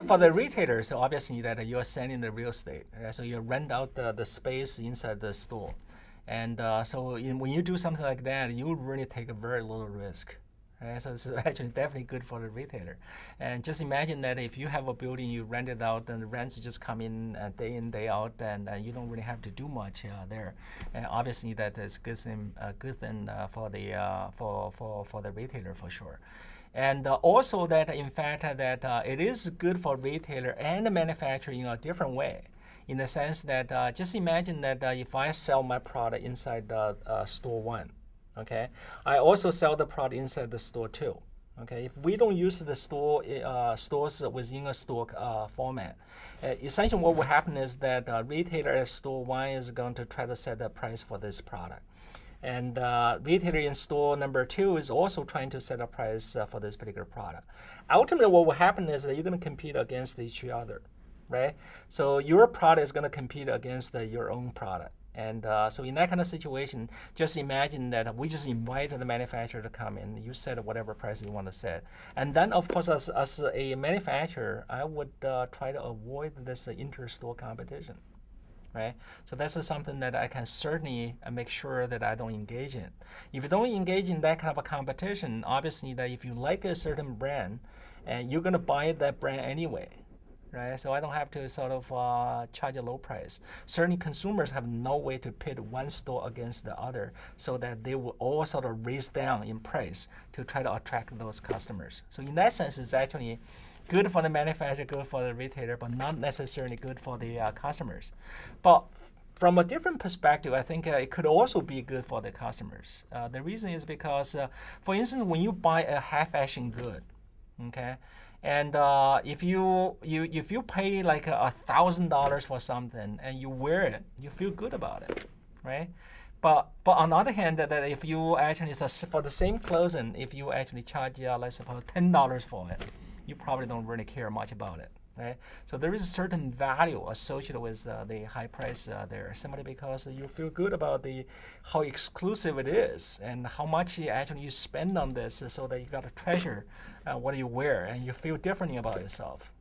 For the retailer, so obviously that you're selling the real estate, right? So you rent out the space inside the store. And when you do something like that, you really take a very little risk. Right? So it's actually definitely good for the retailer. And just imagine that if you have a building, you rent it out, and the rents just come in, day out, and you don't really have to do much there. And obviously, that is good thing for the retailer for sure. And also that in fact that it is good for retailer and the manufacturer in a different way, in the sense that just imagine that if I sell my product inside store one, okay, I also sell the product inside the store two. Okay, if we don't use the stores within a store format, essentially what will happen is that retailer at store one is going to try to set the price for this product. And retailer in store number two is also trying to set a price for this particular product. Ultimately, what will happen is that you're going to compete against each other, right? So your product is going to compete against your own product. And so in that kind of situation, just imagine that we just invite the manufacturer to come in. You set whatever price you want to set. And then, of course, as a manufacturer, I would try to avoid this inter-store competition. Right? So that's something that I can certainly make sure that I don't engage in. If you don't engage in that kind of a competition, obviously that if you like a certain brand, and you're going to buy that brand anyway, right? So I don't have to sort of charge a low price. Certainly consumers have no way to pit one store against the other, so that they will all sort of raise down in price to try to attract those customers. So in that sense, it's actually good for the manufacturer, good for the retailer, but not necessarily good for the customers. But from a different perspective, I think it could also be good for the customers. The reason is because, for instance, when you buy a half-fashion good, okay, and if you pay like $1,000 for something and you wear it, you feel good about it, right? But on the other hand, that if you actually, for the same clothing, if you actually charge, let's suppose $10 for it, you probably don't really care much about it, right? So there is a certain value associated with the high price there, simply because you feel good about how exclusive it is and how much you spend on this, so that you got to treasure what you wear and you feel differently about yourself.